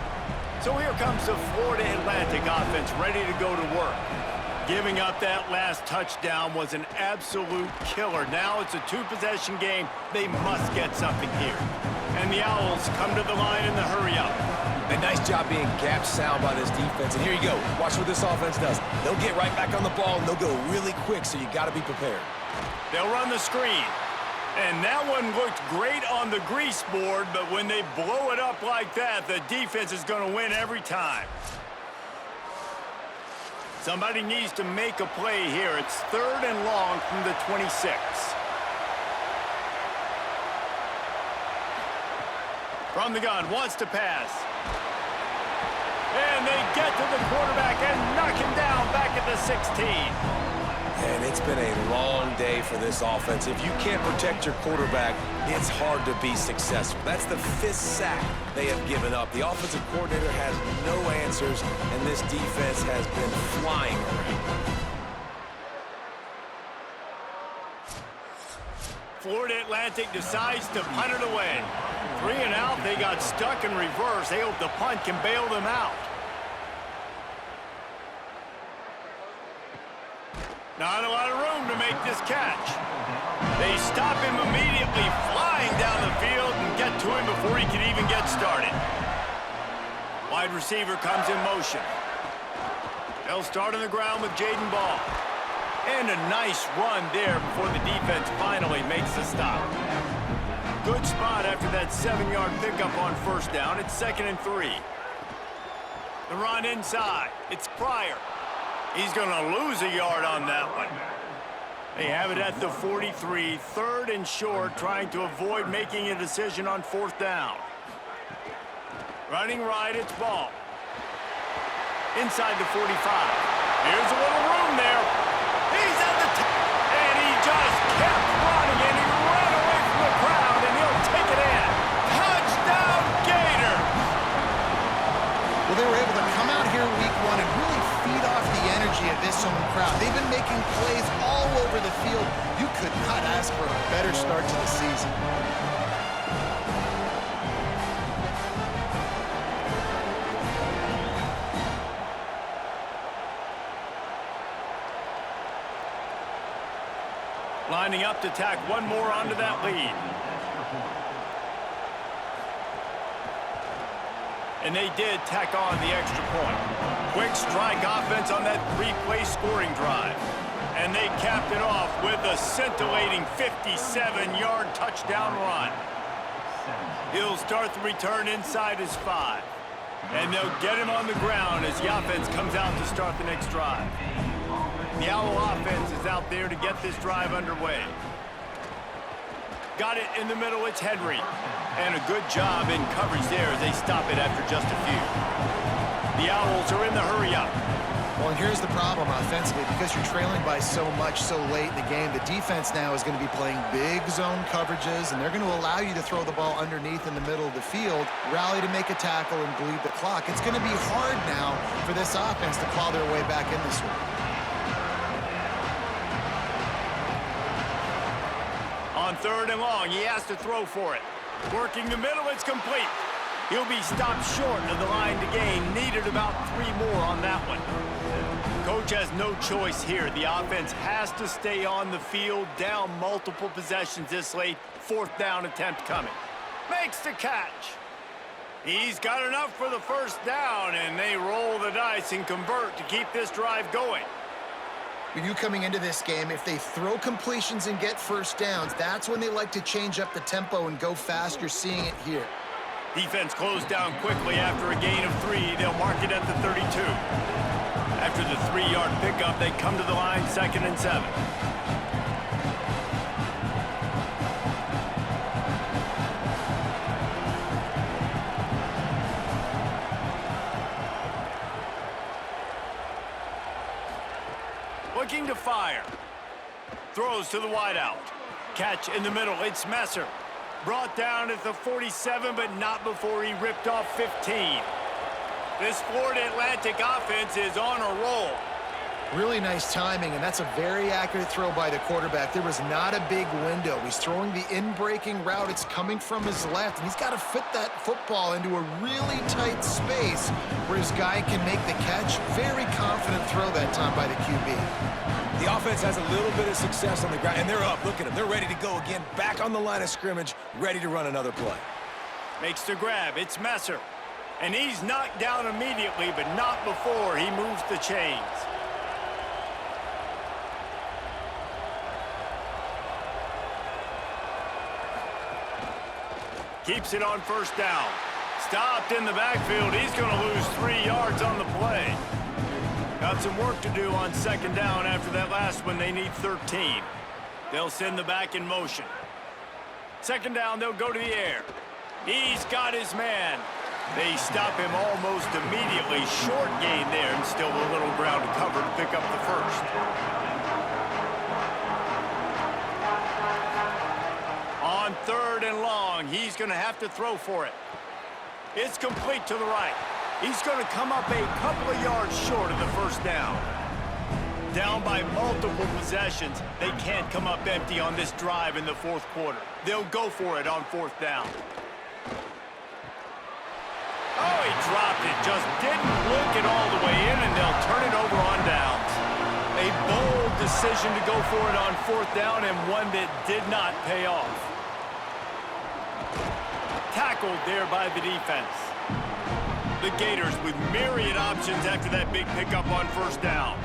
So here comes the Florida Atlantic offense ready to go to work. Giving up that last touchdown was an absolute killer. Now it's a 2-possession game. They must get something here. And the Owls come to the line in the hurry-up. A nice job being gap sound by this defense. And here you go. Watch what this offense does. They'll get right back on the ball, and they'll go really quick, so you got to be prepared. They'll run the screen. And that one looked great on the grease board, but when they blow it up like that, the defense is going to win every time. Somebody needs to make a play here. It's third and long from the 26. From the gun, wants to pass. And they get to the quarterback and knock him down back at the 16. And it's been a long day for this offense. If you can't protect your quarterback, it's hard to be successful. That's the 5th sack they have given up. The offensive coordinator has no answers, and this defense has been flying around. Florida Atlantic decides to punt it away. 3 and out, they got stuck in reverse. They hope the punt can bail them out. Not a lot of room to make this catch. They stop him immediately, flying down the field, and get to him before he can even get started. Wide receiver comes in motion. They'll start on the ground with Jaden Ball. And a nice run there before the defense finally makes the stop. Good spot after that 7-yard pickup on first down. It's 2nd and 3. The run inside. It's Pryor. He's going to lose a yard on that one. They have it at the 43, 3rd and short, trying to avoid making a decision on 4th down. Running right, it's Ball. inside the 45. Here's a little room there. He's at the top, and he just kept running, and he ran away from the crowd, and he'll take it in. Touchdown, Gators! Well, they were able to come out here week one and really feed off the energy of this home crowd. They've been making plays all over the field. You could not ask for a better start to the season. Lining up to tack one more onto that lead. And they did tack on the extra point. Quick strike offense on that three-play scoring drive. And they capped it off with a scintillating 57-yard touchdown run. He'll start the return inside his 5. And they'll get him on the ground as the offense comes out to start the next drive. The Owl offense is out there to get this drive underway. Got it in the middle, it's Henry. And a good job in coverage there as they stop it after just a few. The Owls are in the hurry-up. Well, and here's the problem offensively. Because you're trailing by so much so late in the game, the defense now is going to be playing big zone coverages, and they're going to allow you to throw the ball underneath in the middle of the field, rally to make a tackle, and bleed the clock. It's going to be hard now for this offense to claw their way back in this one. On 3rd and long, he has to throw for it. Working the middle, it's complete. He'll be stopped short of the line to gain. Needed about 3 more on that one. Coach has no choice here. The offense has to stay on the field, down multiple possessions this late. 4th down attempt coming. Makes the catch. He's got enough for the 1st down, and they roll the dice and convert to keep this drive going. You coming into this game, if they throw completions and get 1st downs, that's when they like to change up the tempo and go fast. You're seeing it here. Defense closed down quickly after a gain of 3. They'll mark it at the 32. After the 3-yard pickup, they come to the line 2nd and 7. Looking to fire. Throws to the wideout. Catch in the middle. It's Messer. Brought down at the 47, but not before he ripped off 15. This Florida Atlantic offense is on a roll. Really nice timing, and that's a very accurate throw by the quarterback. There was not a big window. He's throwing the in-breaking route. It's coming from his left, and he's got to fit that football into a really tight space where his guy can make the catch. Very confident throw that time by the QB. The offense has a little bit of success on the ground, and they're up. Look at them. They're ready to go again. Back on the line of scrimmage, ready to run another play. Makes the grab. It's Messer. And he's knocked down immediately, but not before he moves the chains. Keeps it on 1st down. Stopped in the backfield. He's going to lose 3 yards on the play. Got some work to do on 2nd down after that last one. They need 13. They'll send the back in motion. 2nd down, they'll go to the air. He's got his man. They stop him almost immediately. Short gain there, and still a little ground to cover to pick up the 1st. On 3rd and long, he's going to have to throw for it. It's complete to the right. He's going to come up a couple of yards short of the 1st down. Down by multiple possessions, they can't come up empty on this drive in the 4th quarter. They'll go for it on 4th down. Oh, he dropped it. Just didn't look it all the way in, and they'll turn it over on downs. A bold decision to go for it on 4th down, and one that did not pay off. Tackled there by the defense. The Gators with myriad options after that big pickup on 1st down.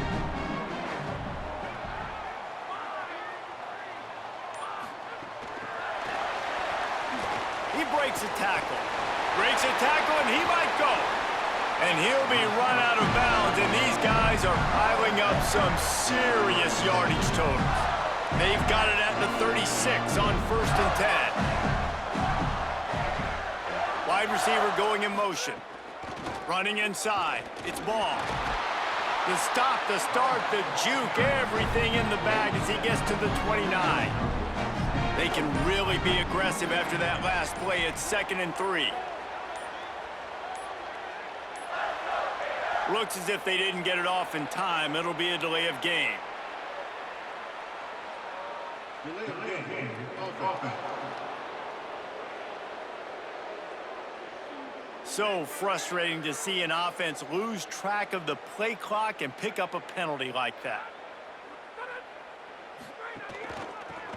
He breaks a tackle. Breaks a tackle, and he might go. And he'll be run out of bounds, and these guys are piling up some serious yardage totals. They've got it at the 36 on 1st and 10. Wide receiver going in motion. Running inside. It's Ball. The stop, the start, the juke, everything in the bag as he gets to the 29. They can really be aggressive after that last play. It's 2nd and 3. Looks as if they didn't get it off in time. It'll be a delay of game. Delay of game. Offense. So frustrating to see an offense lose track of the play clock and pick up a penalty like that.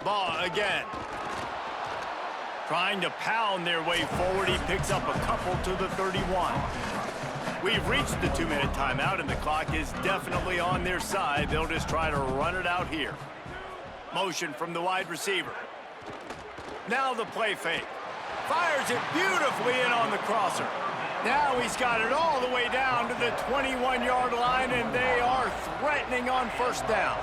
Ball again. Trying to pound their way forward. He picks up a couple to the 31. We've reached the 2-minute timeout, and the clock is definitely on their side. They'll just try to run it out here. Motion from the wide receiver. Now the play fake. Fires it beautifully in on the crosser. Now he's got it all the way down to the 21-yard line, and they are threatening on first down.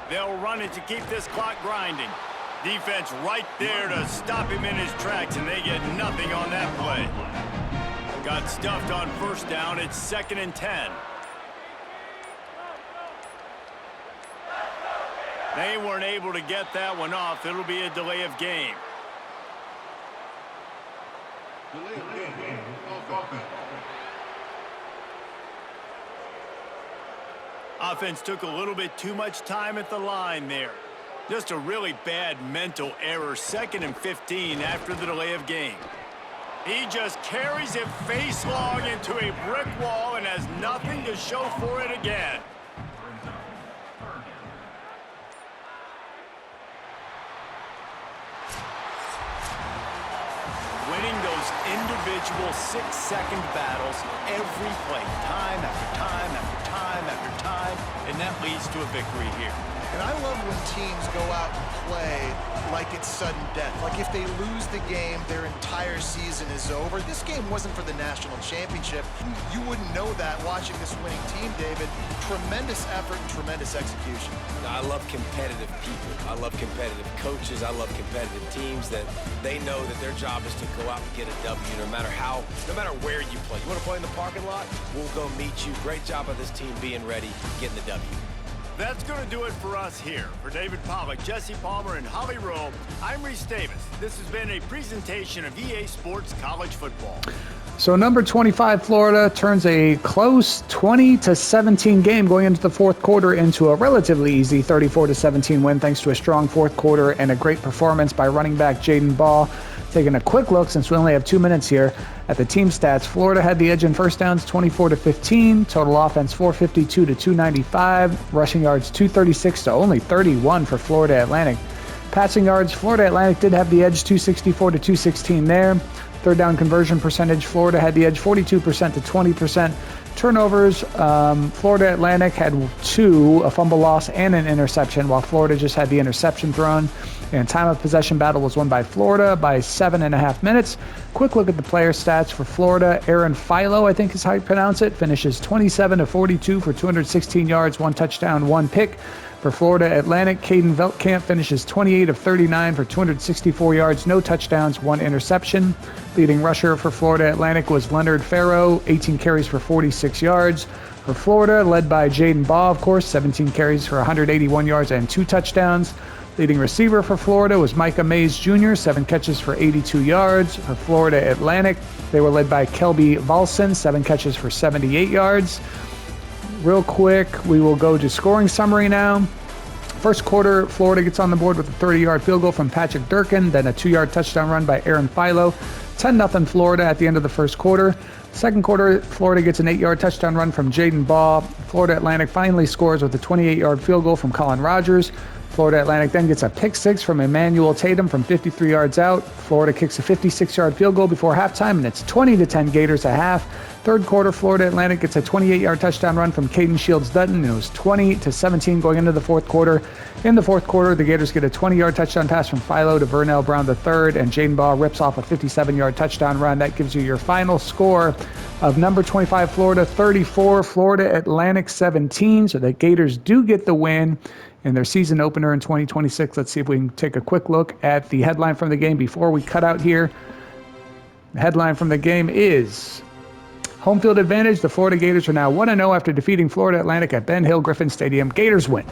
They'll run it to keep this clock grinding. Defense right there to stop him in his tracks, and they get nothing on that play. Got stuffed on first down. It's 2nd and 10. They weren't able to get that one off. It'll be a delay of game. Delay of game. Offense. Offense took a little bit too much time at the line there. Just a really bad mental error. 2nd and 15 after the delay of game. He just carries it face long into a brick wall and has nothing to show for it again. Winning those individual 6-second battles every play, time after time after time after time, and that leads to a victory here. And I love when teams go out and play like it's sudden death. Like if they lose the game, their entire season is over. This game wasn't for the national championship. You wouldn't know that watching this winning team, David. Tremendous effort and tremendous execution. I love competitive people. I love competitive coaches. I love competitive teams that they know that their job is to go out and get a W no matter where you play. You want to play in the parking lot? We'll go meet you. Great job of this team being ready, getting the W. That's going to do it for us here. For David Pollack, Jesse Palmer, and Holly Rowe, I'm Reese Davis. This has been a presentation of EA Sports College Football. So number 25, Florida, turns a close 20-17 game going into the fourth quarter into a relatively easy 34-17 win thanks to a strong fourth quarter and a great performance by running back Jaden Ball. Taking a quick look, since we only have 2 minutes here, at the team stats, Florida had the edge in first downs 24-15, total offense 452 to 295, rushing yards 236 to only 31 for Florida Atlantic. Passing yards, Florida Atlantic did have the edge 264 to 216 there. Third down conversion percentage, Florida had the edge 42% to 20%. Turnovers, Florida Atlantic had 2, a fumble loss and an interception, while Florida just had the interception thrown. And time of possession battle was won by Florida by 7.5 minutes. Quick look at the player stats for Florida. Aaron Philo, I think is how you pronounce it, finishes 27-42 for 216 yards, 1 touchdown, 1 pick. For Florida Atlantic, Caden Veltkamp finishes 28 of 39 for 264 yards, no touchdowns, 1 interception. Leading rusher for Florida Atlantic was Leonard Farrow, 18 carries for 46 yards. For Florida, led by Jaden Baugh, of course, 17 carries for 181 yards and 2 touchdowns. Leading receiver for Florida was Micah Mays Jr., 7 catches for 82 yards. For Florida Atlantic, they were led by Kelby Valson, 7 catches for 78 yards. Real quick, we will go to scoring summary now. First quarter, Florida gets on the board with a 30-yard field goal from Patrick Durkin, then a 2-yard touchdown run by Aaron Philo. 10-0 Florida at the end of the first quarter. Second quarter, Florida gets an 8-yard touchdown run from Jaden Baugh. Florida Atlantic finally scores with a 28-yard field goal from Colin Rogers. Florida Atlantic then gets a pick 6 from Emmanuel Tatum from 53 yards out. Florida kicks a 56-yard field goal before halftime, and it's 20-10 Gators at half. Third quarter, Florida Atlantic gets a 28-yard touchdown run from Caden Shields-Dutton, and it was 20-17 going into the fourth quarter. In the fourth quarter, the Gators get a 20-yard touchdown pass from Philo to Vernell Brown III, and Jaden Baugh rips off a 57-yard touchdown run. That gives you your final score of number 25 Florida 34, Florida Atlantic 17. So the Gators do get the win in their season opener in 2026. Let's see if we can take a quick look at the headline from the game before we cut out here. The headline from the game is home field advantage. The Florida Gators are now 1-0 after defeating Florida Atlantic at Ben Hill Griffin Stadium. Gators win.